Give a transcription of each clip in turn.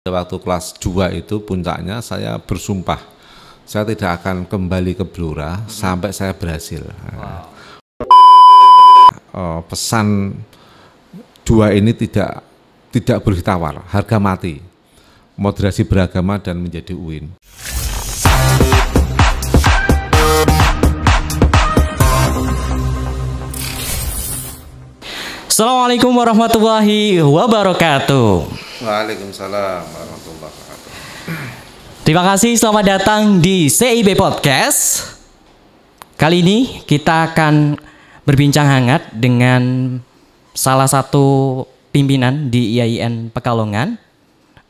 Waktu kelas 2 itu puncaknya saya bersumpah saya tidak akan kembali ke Blora sampai saya berhasil. Pesan 2 ini tidak boleh tawar, harga mati, moderasi beragama dan menjadi UIN. Assalamualaikum warahmatullahi wabarakatuh. Waalaikumsalam warahmatullahi wabarakatuh. Terima kasih, selamat datang di CIB Podcast. Kali ini kita akan berbincang hangat dengan salah satu pimpinan di IAIN Pekalongan.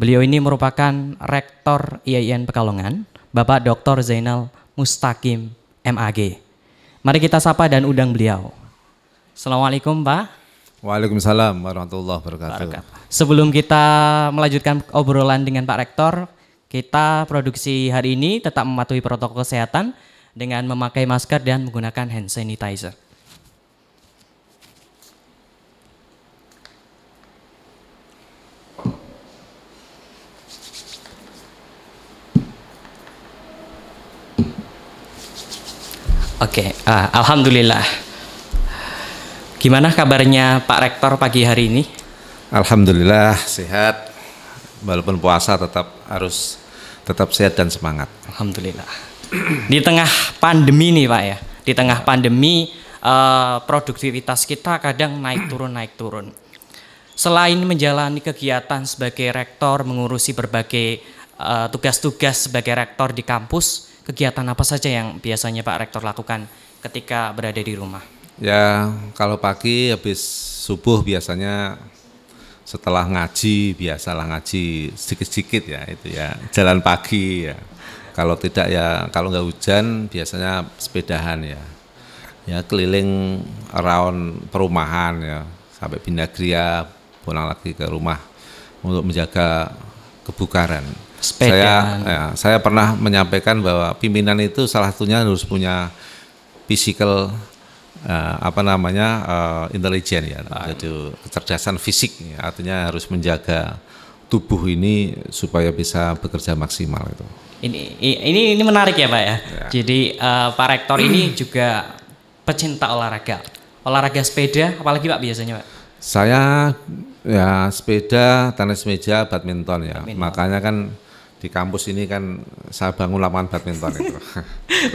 Beliau ini merupakan Rektor IAIN Pekalongan, Bapak Dr. Zainal Mustaqim MAG. Mari kita sapa dan undang beliau. Assalamualaikum Pak. Waalaikumsalam warahmatullahi wabarakatuh. Sebelum kita melanjutkan obrolan dengan Pak Rektor, kita produksi hari ini tetap mematuhi protokol kesehatan dengan memakai masker dan menggunakan hand sanitizer. Oke, alhamdulillah. Gimana kabarnya Pak Rektor pagi hari ini? Alhamdulillah sehat, walaupun puasa harus tetap sehat dan semangat. Alhamdulillah. Di tengah pandemi nih Pak ya, di tengah pandemi produktivitas kita kadang naik turun. Selain menjalani kegiatan sebagai rektor, mengurusi berbagai tugas-tugas sebagai rektor di kampus, kegiatan apa saja yang biasanya Pak Rektor lakukan ketika berada di rumah? Ya, kalau pagi habis subuh biasanya setelah ngaji, biasalah ngaji sedikit-sedikit ya, itu ya, jalan pagi ya. Kalau tidak ya, kalau nggak hujan biasanya sepedahan ya. Ya keliling around perumahan ya, sampai Bindagria, pulang lagi ke rumah untuk menjaga kebugaran. Saya pernah menyampaikan bahwa pimpinan itu salah satunya harus punya physical intelijen ya, jadi kecerdasan fisik ya, artinya harus menjaga tubuh ini supaya bisa bekerja maksimal itu. Ini menarik ya Pak ya. Jadi Pak Rektor ini juga pecinta olahraga sepeda, apalagi Pak biasanya Pak? Saya ya sepeda, tenis meja, badminton ya. Makanya kan di kampus ini kan saya bangun lapangan badminton itu.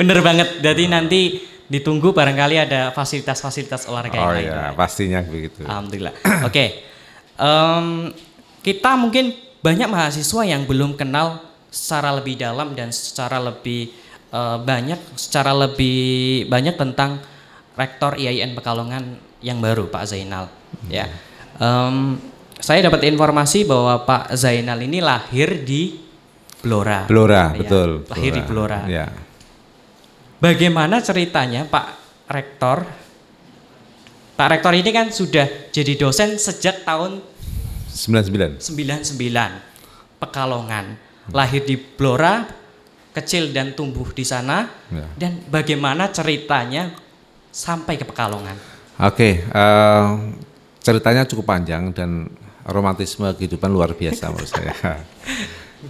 Bener banget. Jadi nanti ditunggu barangkali ada fasilitas-fasilitas olahraga yang lain. Oh iya, pastinya begitu. Alhamdulillah. Oke. Kita mungkin banyak mahasiswa yang belum kenal secara lebih dalam dan secara lebih banyak tentang Rektor IAIN Pekalongan yang baru, Pak Zainal. Ya. Saya dapat informasi bahwa Pak Zainal ini lahir di Blora. Blora, ya, betul. Lahir di Blora. Ya. Bagaimana ceritanya Pak Rektor? Pak Rektor ini kan sudah jadi dosen sejak tahun 99. Pekalongan. Lahir di Blora, kecil dan tumbuh di sana. Ya. Dan bagaimana ceritanya sampai ke Pekalongan? Oke, ceritanya cukup panjang dan romantisme kehidupan luar biasa menurut saya.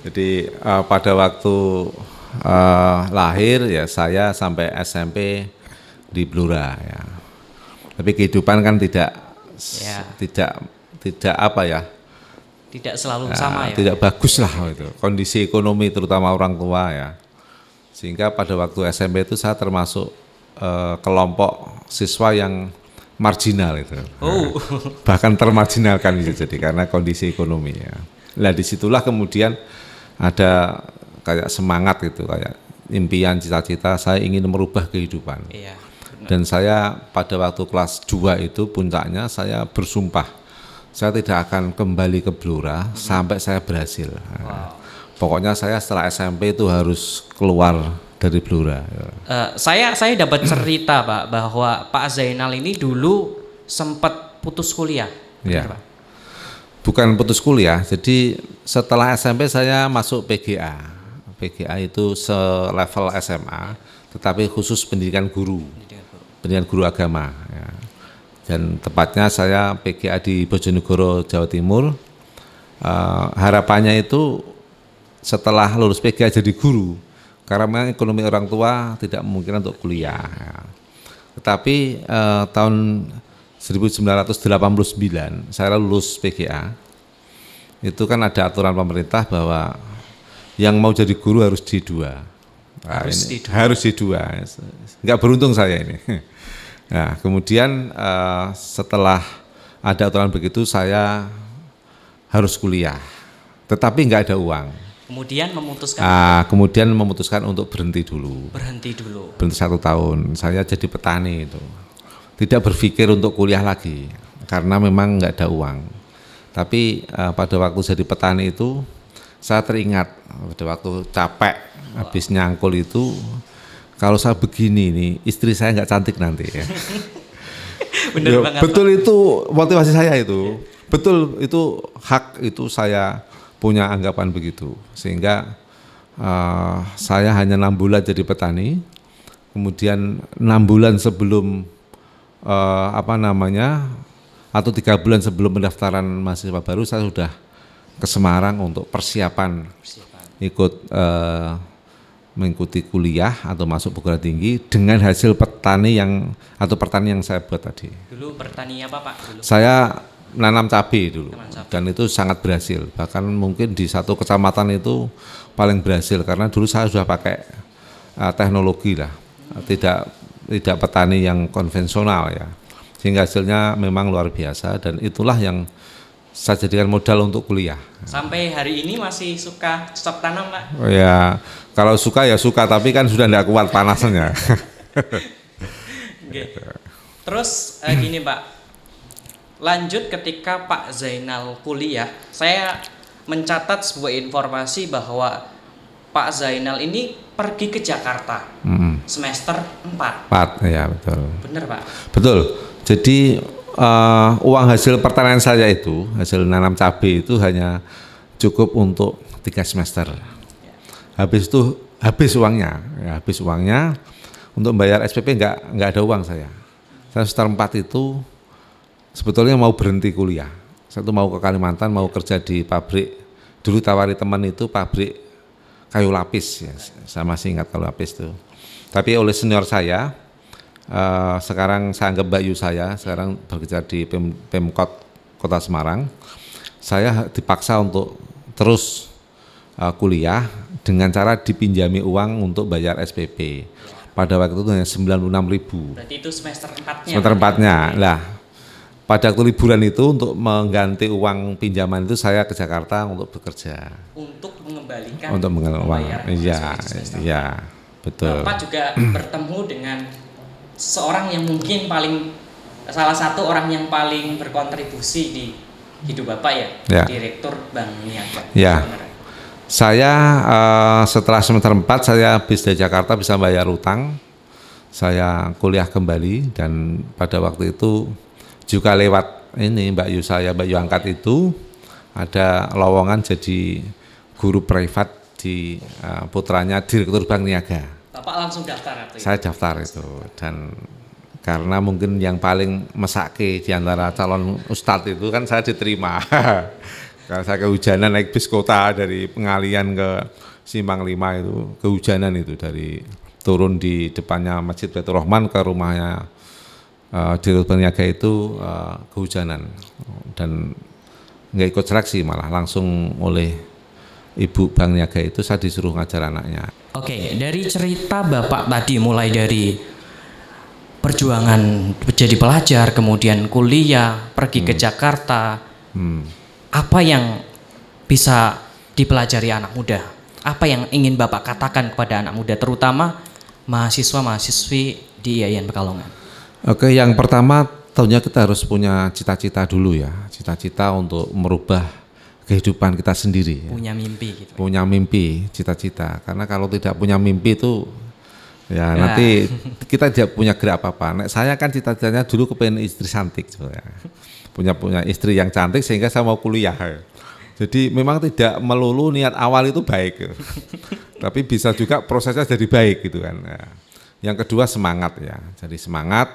Jadi pada waktu lahir ya saya sampai SMP di Blora ya. Tapi kehidupan kan tidak selalu sama ya. Tidak bagus lah itu. Kondisi ekonomi terutama orang tua ya. Sehingga pada waktu SMP itu saya termasuk kelompok siswa yang marginal itu. Oh. Bahkan termarginalkan gitu jadi karena kondisi ekonomi ya. Nah disitulah kemudian ada kayak semangat gitu, kayak impian, cita-cita saya ingin merubah kehidupan. Iya, dan saya pada waktu kelas 2 itu puncaknya saya bersumpah saya tidak akan kembali ke Blora sampai saya berhasil. Pokoknya saya setelah SMP itu harus keluar dari Blora. Saya dapat cerita Pak bahwa Pak Zainal ini dulu sempat putus kuliah. Benar, Pak? Bukan putus kuliah, jadi setelah SMP saya masuk PGA. PGA itu selevel SMA, tetapi khusus pendidikan guru agama. Ya. Dan tepatnya saya PGA di Bojonegoro, Jawa Timur. harapannya itu setelah lulus PGA jadi guru, karena memang ekonomi orang tua tidak memungkinkan untuk kuliah. Ya. Tetapi tahun 1989 saya lulus PGA, itu kan ada aturan pemerintah bahwa yang mau jadi guru harus D2. Nah, harus D2. Enggak beruntung saya ini. Nah, kemudian setelah ada aturan begitu saya harus kuliah, tetapi enggak ada uang. Kemudian memutuskan untuk berhenti dulu. Berhenti 1 tahun. Saya jadi petani itu. Tidak berpikir untuk kuliah lagi karena memang enggak ada uang. Tapi pada waktu jadi petani itu saya teringat pada waktu capek habis nyangkul itu, kalau saya begini nih istri saya nggak cantik nanti ya. Bener banget, betul Pak. Itu motivasi saya itu. Betul, itu hak, itu saya punya anggapan begitu. Sehingga saya hanya 6 bulan jadi petani. Kemudian 6 bulan sebelum atau 3 bulan sebelum pendaftaran mahasiswa baru saya sudah ke Semarang untuk persiapan. Ikut mengikuti kuliah atau masuk perguruan tinggi dengan hasil pertanian yang saya buat tadi. Dulu pertanian apa Pak? Saya nanam cabai dulu, dan itu sangat berhasil. Bahkan mungkin di satu kecamatan itu paling berhasil karena dulu saya sudah pakai teknologi lah, tidak petani yang konvensional ya. Sehingga hasilnya memang luar biasa dan itulah yang saya jadikan modal untuk kuliah. Sampai hari ini masih suka cocok tanam Pak? Oh ya, kalau suka ya suka, tapi kan sudah tidak kuat panasnya. Okay. Terus gini Pak, lanjut ketika Pak Zainal kuliah, saya mencatat sebuah informasi bahwa Pak Zainal ini pergi ke Jakarta semester 4. Ya betul. Benar Pak? Betul. Jadi uang hasil pertanian saya itu, hasil nanam cabai itu hanya cukup untuk 3 semester. Habis itu habis uangnya untuk membayar SPP nggak ada uang saya. Saya semester 4 itu sebetulnya mau berhenti kuliah. Saya tuh mau ke Kalimantan, mau kerja di pabrik. Dulu tawari teman itu pabrik kayu lapis ya. Saya masih ingat kayu lapis itu. Tapi oleh senior saya, sekarang saya anggap Mbak Yu saya sekarang bekerja di Pemkot Kota Semarang. Saya dipaksa untuk terus kuliah dengan cara dipinjami uang untuk bayar SPP. Pada waktu itu hanya 96.000. Berarti itu semester 4-nya. Semester 4-nya. Lah, pada waktu liburan itu untuk mengganti uang pinjaman itu saya ke Jakarta untuk bekerja. Untuk mengembalikan uang. Iya, betul. Bapak juga bertemu dengan seorang yang mungkin salah satu orang yang paling berkontribusi di hidup Bapak ya. Direktur Bank Niaga. Ya. Saya setelah semester 4 saya habis dari Jakarta bisa bayar utang. Saya kuliah kembali dan pada waktu itu juga lewat ini Mbak Yu angkat itu ada lowongan jadi guru privat di putranya Direktur Bank Niaga. Bapak langsung daftar itu? Saya daftar itu, dan karena mungkin yang paling mesake di antara calon ustadz itu kan saya diterima. Karena saya kehujanan naik bis kota dari Pengalian ke Simpang 5 itu, kehujanan itu dari turun di depannya Masjid Baitur Rahman ke rumahnya Direktur Bank Niaga itu kehujanan dan nggak ikut seleksi, malah langsung oleh Ibu Bank Niaga itu saya disuruh ngajar anaknya. Oke, dari cerita Bapak tadi mulai dari perjuangan menjadi pelajar, kemudian kuliah, pergi ke Jakarta, apa yang bisa dipelajari anak muda? Apa yang ingin Bapak katakan kepada anak muda, terutama mahasiswa-mahasiswi di IAIN Pekalongan? Oke, yang pertama tentunya kita harus punya cita-cita dulu ya, cita-cita untuk merubah kehidupan kita sendiri. Punya mimpi gitu. Punya mimpi, cita-cita. Karena kalau tidak punya mimpi itu ya nanti kita tidak punya gerak apa-apa. Nah, saya kan cita-citanya dulu kepengen istri cantik sebenarnya. Punya istri yang cantik sehingga saya mau kuliah. Jadi memang tidak melulu niat awal itu baik. Tapi bisa juga prosesnya jadi baik gitu kan. Ya. Yang kedua semangat ya. Jadi semangat,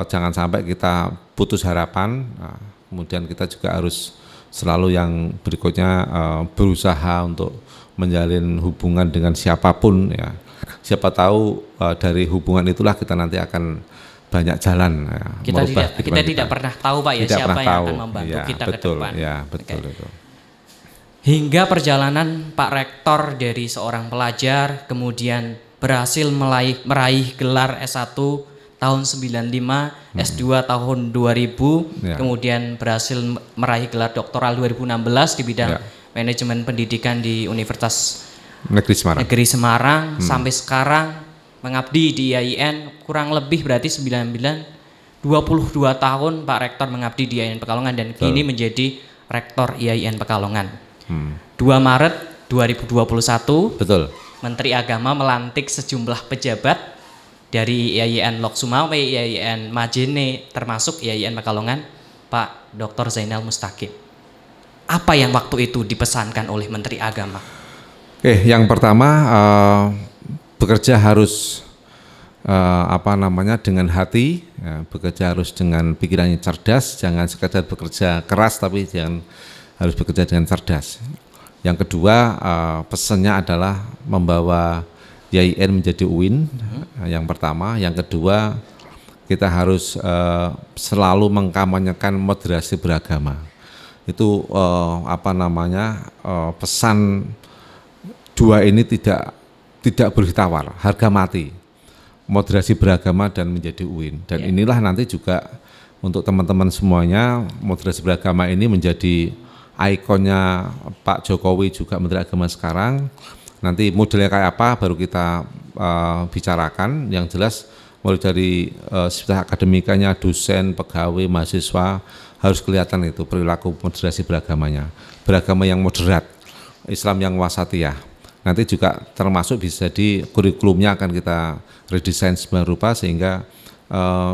jangan sampai kita putus harapan. Nah, kemudian kita juga harus selalu yang berikutnya berusaha untuk menjalin hubungan dengan siapapun ya. Siapa tahu dari hubungan itulah kita nanti akan banyak jalan ya, kita tidak pernah tahu Pak ya siapa yang akan membantu ya, kita betul, ke depan. Ya, betul itu. Hingga perjalanan Pak Rektor dari seorang pelajar kemudian berhasil meraih gelar S1 tahun 95, S2 tahun 2000, kemudian berhasil meraih gelar doktoral 2016 di bidang manajemen pendidikan di Universitas Negeri Semarang. Sampai sekarang mengabdi di IAIN kurang lebih berarti 22 tahun Pak Rektor mengabdi di IAIN Pekalongan dan kini menjadi Rektor IAIN Pekalongan. 2 Maret 2021 betul. Menteri Agama melantik sejumlah pejabat dari IAIN Lok Sumawe, IAIN Majene, termasuk IAIN Pekalongan, Pak Dr. Zainal Mustaqim. Apa yang waktu itu dipesankan oleh Menteri Agama? Yang pertama bekerja harus dengan hati, ya, bekerja harus dengan pikirannya cerdas, jangan sekedar bekerja keras tapi jangan harus bekerja dengan cerdas. Yang kedua pesannya adalah membawa IAIN menjadi UIN, yang pertama. Yang kedua kita harus selalu mengkampanyekan moderasi beragama. Itu pesan dua ini tidak boleh tawar, harga mati. Moderasi beragama dan menjadi UIN. Dan inilah nanti juga untuk teman-teman semuanya, moderasi beragama ini menjadi ikonnya Pak Jokowi juga Menteri Agama sekarang. Nanti modelnya kayak apa baru kita bicarakan. Yang jelas mulai dari sivitas akademikanya, dosen, pegawai, mahasiswa harus kelihatan itu perilaku moderasi beragamanya. Beragama yang moderat, Islam yang wasatiyah. Nanti juga termasuk bisa di kurikulumnya akan kita redesain sebuah rupa sehingga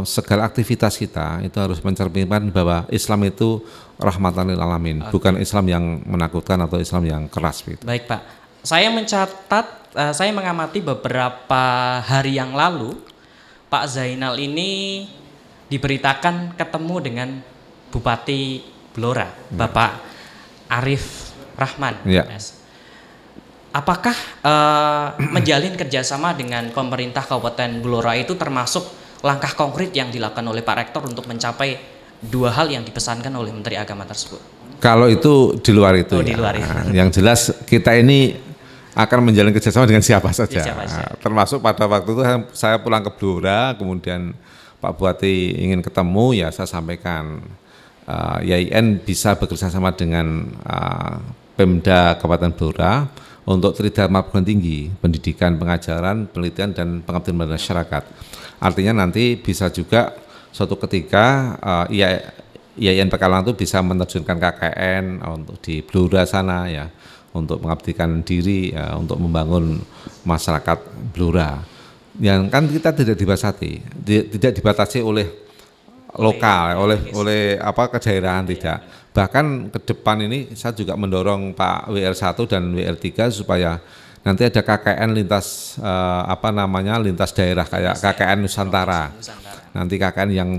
segala aktivitas kita itu harus mencerminkan bahwa Islam itu rahmatan lil alamin, bukan Islam yang menakutkan atau Islam yang keras gitu. Baik Pak, saya mencatat, saya mengamati beberapa hari yang lalu Pak Zainal ini diberitakan ketemu dengan Bupati Blora, Bapak Arif Rahman. Apakah menjalin kerjasama dengan pemerintah Kabupaten Blora itu termasuk langkah konkret yang dilakukan oleh Pak Rektor untuk mencapai dua hal yang dipesankan oleh Menteri Agama tersebut? Kalau itu di luar itu, di luar itu. Yang jelas kita ini akan menjalin kerjasama dengan siapa saja. Termasuk pada waktu itu saya pulang ke Blora, kemudian Pak Bupati ingin ketemu, ya saya sampaikan IAIN bisa bekerjasama dengan Pemda Kabupaten Blora untuk Tridharma Perguruan Tinggi, pendidikan, pengajaran, penelitian, dan pengabdian pada masyarakat. Artinya nanti bisa juga suatu ketika IAIN Pekalongan itu bisa menerjunkan KKN untuk di Blora sana ya, untuk mengabdikan diri ya, untuk membangun masyarakat Blora. Yang kan kita tidak dibatasi oleh lokal, oleh kedaerahan tidak. Bahkan ke depan ini saya juga mendorong Pak WR1 dan WR3 supaya nanti ada KKN lintas lintas daerah kayak KKN Nusantara. Nanti KKN yang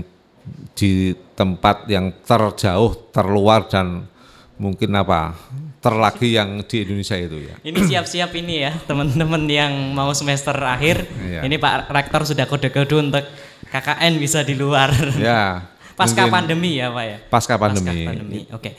di tempat yang terjauh, terluar dan mungkin terlagi yang di Indonesia itu ya. Ini siap-siap ini ya teman-teman yang mau semester akhir. Ini Pak Rektor sudah kode-kode untuk KKN bisa di luar. Ya. Pasca pandemi ya Pak ya. Pasca pandemi. Oke.